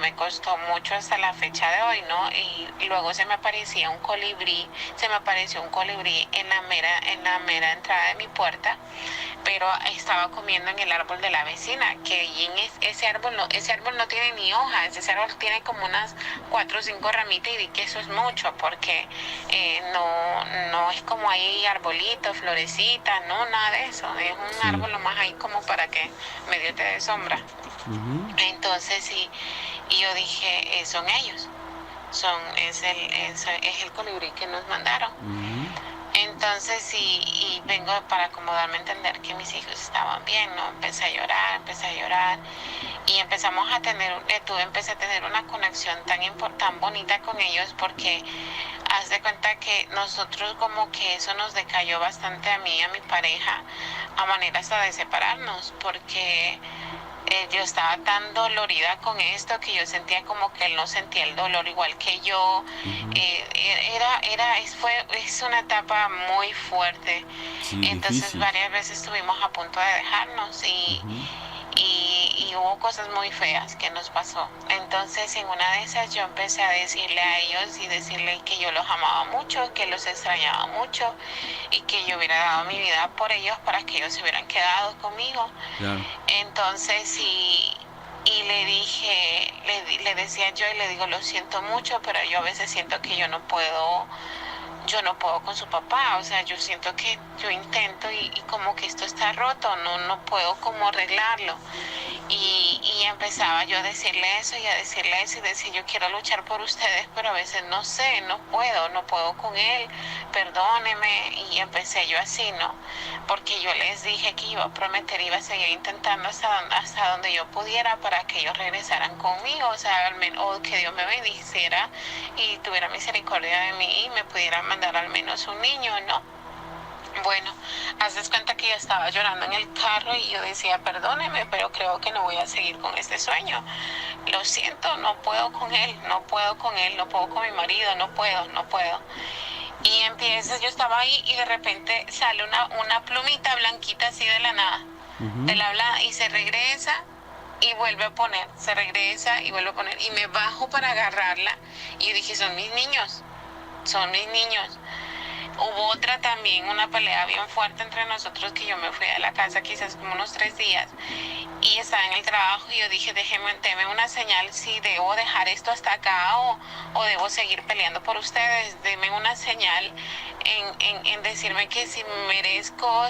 hasta la fecha de hoy, ¿no? Y luego se me apareció un colibrí en la mera entrada de mi puerta, pero estaba comiendo en el árbol de la vecina, que allí ese árbol no tiene ni hojas, ese árbol tiene como unas 4 o 5 ramitas y di que eso es mucho, porque no es como hay arbolitos, florecitas, no, nada de eso, es un árbol nomás ahí como para que medio te dé sombra. Entonces y yo dije, son ellos, es el colibrí que nos mandaron. Entonces, y vengo para acomodarme a entender que mis hijos estaban bien, ¿no? Empecé a llorar y empecé a tener una conexión tan bonita con ellos porque haz de cuenta que nosotros como que eso nos decayó bastante a mí y a mi pareja a manera hasta de separarnos porque yo estaba tan dolorida con esto que yo sentía como que él no sentía el dolor igual que yo. Es una etapa muy fuerte. Sí, entonces difícil. varias veces estuvimos a punto de dejarnos y hubo cosas muy feas que nos pasó. Entonces en una de esas yo empecé a decirle a ellos y decirle que yo los amaba mucho, que los extrañaba mucho y que yo hubiera dado mi vida por ellos para que ellos se hubieran quedado conmigo. Claro. Entonces y le dije, le decía yo y le digo, lo siento mucho, pero yo a veces siento que yo no puedo con su papá, o sea, yo siento que yo intento y como que esto está roto, no puedo como arreglarlo. Y empezaba yo a decirle eso y decir, yo quiero luchar por ustedes, pero a veces no sé, no puedo con él, perdóneme. Y empecé yo así, ¿no? Porque yo les dije que iba a prometer, iba a seguir intentando hasta donde yo pudiera para que ellos regresaran conmigo, o sea, o que Dios me bendiciera y tuviera misericordia de mí y me pudiera mandar al menos un niño, ¿no? Bueno, haces cuenta que yo estaba llorando en el carro y yo decía, perdóneme, pero creo que no voy a seguir con este sueño. Lo siento, no puedo con él, no puedo con mi marido, no puedo. Y yo estaba ahí y de repente sale una plumita blanquita así de la nada, y se regresa y vuelve a poner, y me bajo para agarrarla y yo dije, son mis niños. Hubo otra también, una pelea bien fuerte entre nosotros que yo me fui a la casa quizás como unos 3 días y estaba en el trabajo y yo dije, deme una señal si debo dejar esto hasta acá o debo seguir peleando por ustedes, deme una señal en decirme que si merezco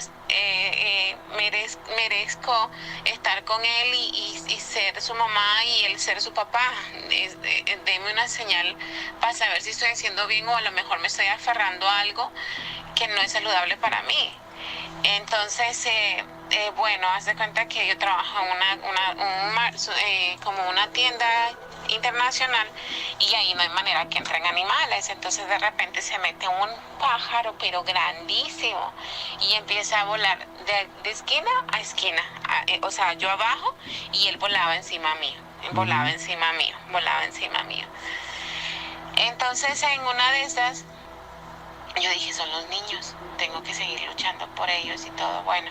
estar con él y ser su mamá y él ser su papá. Deme una señal para saber si estoy haciendo bien o a lo mejor me estoy aferrando a algo que no es saludable para mí. Entonces, haz de cuenta que yo trabajo en como una tienda internacional y ahí no hay manera que entren animales. Entonces de repente se mete un pájaro, pero grandísimo, y empieza a volar de esquina a esquina, o sea, yo abajo y él volaba encima mío, volaba encima mío. Entonces en una de esas yo dije, son los niños, tengo que seguir luchando por ellos y todo. Bueno,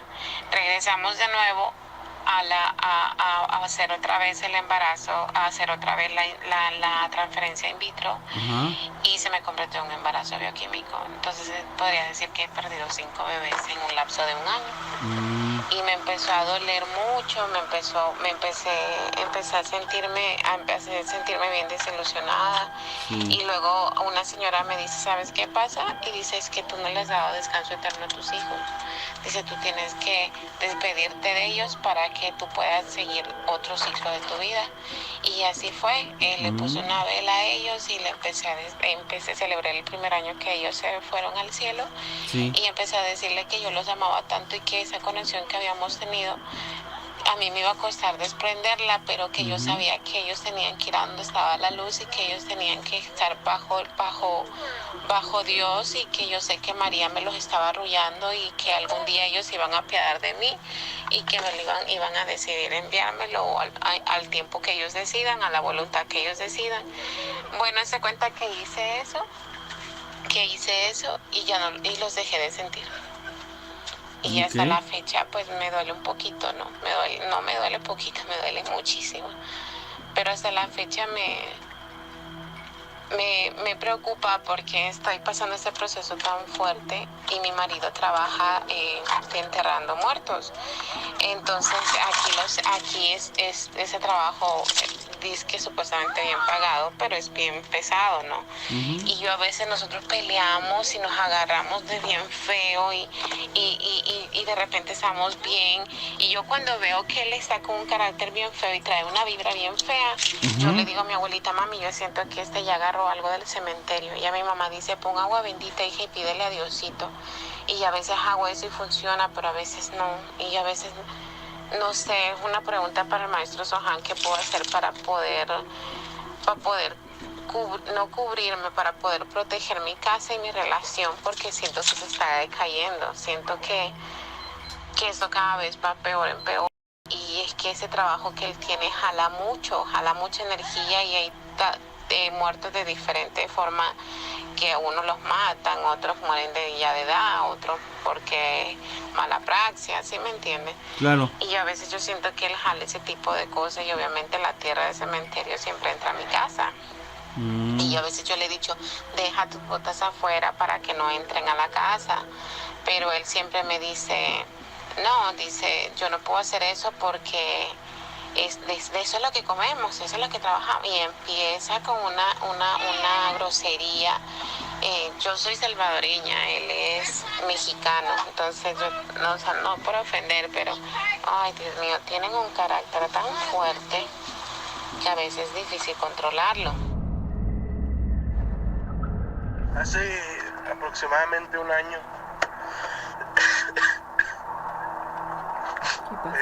regresamos de nuevo a hacer otra vez el embarazo, a hacer otra vez la transferencia in vitro, y se me convirtió en un embarazo bioquímico. Entonces podría decir que he perdido 5 bebés en un lapso de un año. Y me empezó a doler mucho, empecé a sentirme bien desilusionada. Y luego una señora me dice, ¿sabes qué pasa? Y dice, es que tú no les has dado descanso eterno a tus hijos. Dice, tú tienes que despedirte de ellos para que tú puedas seguir otro ciclo de tu vida. Y así fue. Le puse una vela a ellos y empecé a celebrar el primer año que ellos se fueron al cielo. Y empecé a decirle que yo los amaba tanto y que esa conexión que habíamos tenido a mí me iba a costar desprenderla, pero que yo sabía que ellos tenían que ir a donde estaba la luz y que ellos tenían que estar bajo Dios, y que yo sé que María me los estaba arrullando y que algún día ellos iban a apiadar de mí y que me lo iban a decidir enviármelo al tiempo que ellos decidan, a la voluntad que ellos decidan. Bueno, se cuenta que hice eso y ya no, y los dejé de sentir. Y hasta la fecha pues me duele un poquito, no me duele poquito, me duele muchísimo. Pero hasta la fecha me preocupa porque estoy pasando este proceso tan fuerte y mi marido trabaja enterrando muertos. Entonces aquí es ese trabajo dice que supuestamente bien pagado, pero es bien pesado, ¿no? Y yo a veces nosotros peleamos y nos agarramos de bien feo y de repente estamos bien, y yo cuando veo que él está con un carácter bien feo y trae una vibra bien fea, yo le digo a mi abuelita, mami, yo siento que ya agarró algo del cementerio. Y a mi mamá dice, pon agua bendita, hija, y pídele a Diosito. Y a veces hago eso y funciona, pero a veces no. Y a veces, no sé, es una pregunta para el maestro Sohan, ¿qué puedo hacer para poder no cubrirme, para poder proteger mi casa y mi relación? Porque siento que se está decayendo, siento que esto cada vez va peor en peor. Y es que ese trabajo que él tiene jala mucha energía, y hay muertos de diferente forma, que a unos los matan, otros mueren de edad, otros porque mala praxia, ¿sí me entiendes? Claro. Y a veces yo siento que él jala ese tipo de cosas, y obviamente la tierra del cementerio siempre entra a mi casa. Y a veces yo le he dicho, deja tus botas afuera para que no entren a la casa, pero él siempre me dice, no, dice, yo no puedo hacer eso porque de eso es lo que comemos, eso es lo que trabajamos. Y empieza con una grosería. Yo soy salvadoreña, él es mexicano, entonces yo no por ofender, pero ay, Dios mío, tienen un carácter tan fuerte que a veces es difícil controlarlo. Hace aproximadamente un año ¿Qué pasa?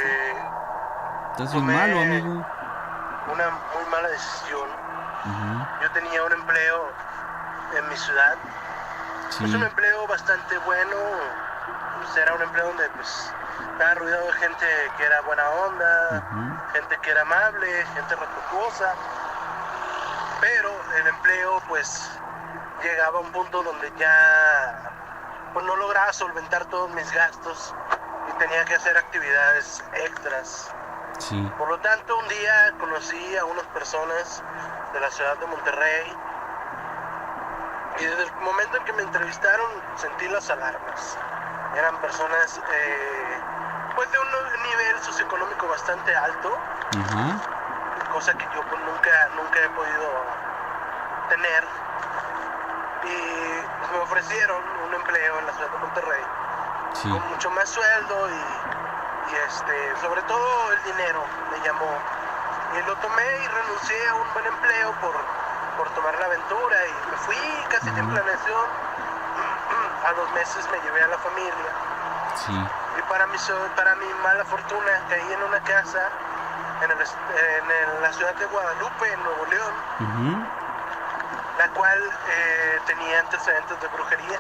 Estás bien malo, amigo. Una muy mala decisión. Yo tenía un empleo en mi ciudad. Sí. Es un empleo bastante bueno. Pues era un empleo donde pues estaba rodeado de gente que era buena onda, gente que era amable, gente respetuosa. Pero el empleo pues llegaba a un punto donde ya pues no lograba solventar todos mis gastos y tenía que hacer actividades extras. Sí. Por lo tanto, un día conocí a unas personas de la ciudad de Monterrey, y desde el momento en que me entrevistaron sentí las alarmas. Eran personas pues de un nivel socioeconómico bastante alto, cosa que yo pues nunca he podido tener, y me ofrecieron un empleo en la ciudad de Monterrey, con mucho más sueldo y sobre todo el dinero me llamó, y lo tomé y renuncié a un buen empleo por tomar la aventura, y me fui casi sin planeación. A 2 meses me llevé a la familia, y para mi mala fortuna caí en una casa en la ciudad de Guadalupe, en Nuevo León, la cual tenía antecedentes de brujería.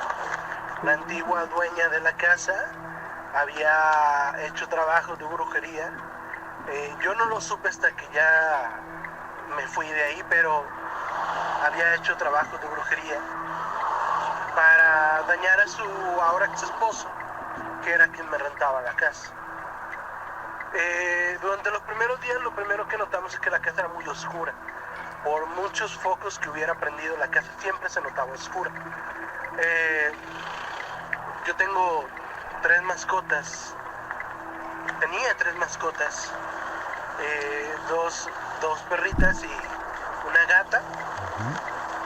La antigua dueña de la casa había hecho trabajos de brujería. Yo no lo supe hasta que ya me fui de ahí, pero había hecho trabajos de brujería para dañar a su ahora ex esposo, que era quien me rentaba la casa. Durante los primeros días lo primero que notamos es que la casa era muy oscura. Por muchos focos que hubiera prendido, la casa siempre se notaba oscura. Yo tengo 3 mascotas. Tenía 3 mascotas. 2 perritas y una gata.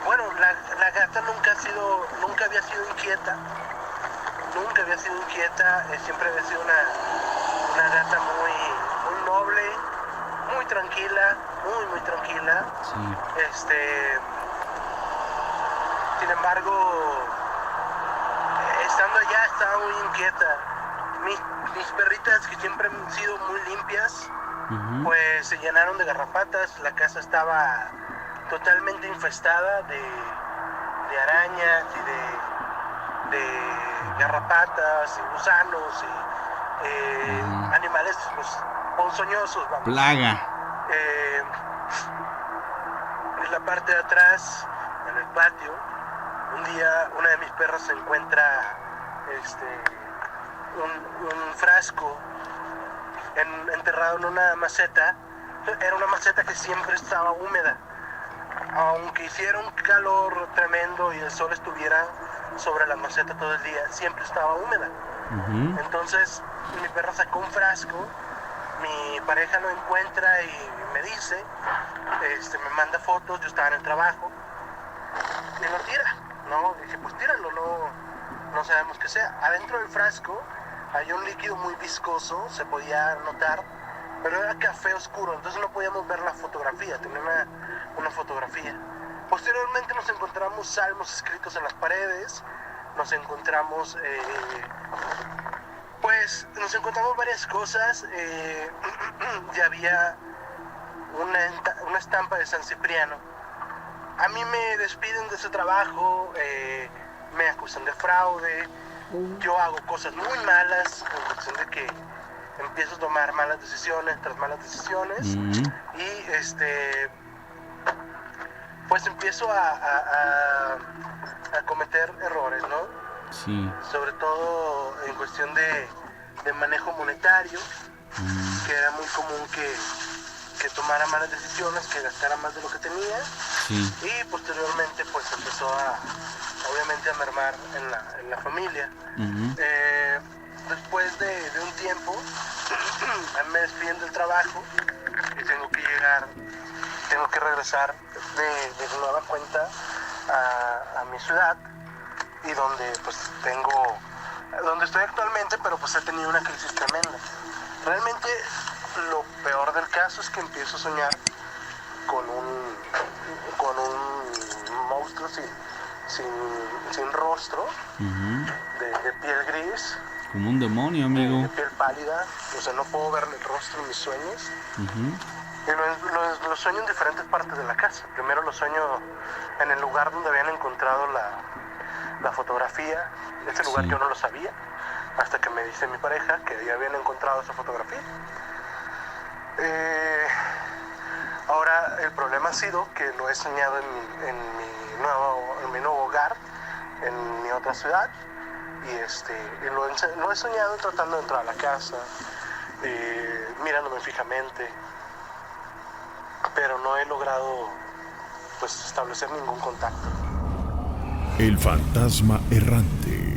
Bueno, la gata nunca había sido inquieta. Siempre había sido una gata muy noble, muy tranquila, muy tranquila. Sí. Sin embargo, estando allá estaba muy inquieta. Mis perritas, que siempre han sido muy limpias, pues se llenaron de garrapatas. La casa estaba totalmente infestada de arañas y de garrapatas y gusanos y animales pues, ponzoñosos, vamos. Plaga. En la parte de atrás, en el patio, un día una de mis perras se encuentra un frasco enterrado en una maceta. Era una maceta que siempre estaba húmeda, aunque hiciera un calor tremendo y el sol estuviera sobre la maceta todo el día, siempre estaba húmeda. Entonces mi perra sacó un frasco, mi pareja lo encuentra y me dice, me manda fotos, yo estaba en el trabajo, y lo tira, ¿no? Dije, pues tíralo, no sabemos qué sea. Adentro del frasco había un líquido muy viscoso, se podía notar, pero era café oscuro, entonces no podíamos ver la fotografía, tenía una fotografía. Posteriormente nos encontramos salmos escritos en las paredes, nos encontramos varias cosas. Ya había una estampa de San Cipriano. A mí me despiden de ese trabajo, me acusan de fraude, yo hago cosas muy malas, en cuestión de que empiezo a tomar malas decisiones tras malas decisiones, y pues empiezo a cometer errores, ¿no? Sí. Sobre todo en cuestión de manejo monetario, que era muy común que tomara malas decisiones, que gastara más de lo que tenía. Sí. Y posteriormente pues empezó obviamente a mermar en la familia. Después de un tiempo me despiden del trabajo y tengo que regresar de nueva cuenta a mi ciudad, y donde estoy actualmente, pero pues he tenido una crisis tremenda. Realmente lo peor del caso es que empiezo a soñar con un monstruo sin rostro, de piel gris, como un demonio, amigo, de piel pálida, o sea, no puedo ver el rostro en mis sueños. Y lo sueño en diferentes partes de la casa. Primero lo sueño en el lugar donde habían encontrado la fotografía. Ese lugar yo no lo sabía, hasta que me dice mi pareja que ya habían encontrado esa fotografía. Ahora el problema ha sido que lo he soñado en mi nuevo hogar, en mi otra ciudad, y lo he soñado tratando de entrar a la casa, mirándome fijamente, pero no he logrado pues establecer ningún contacto. El fantasma errante.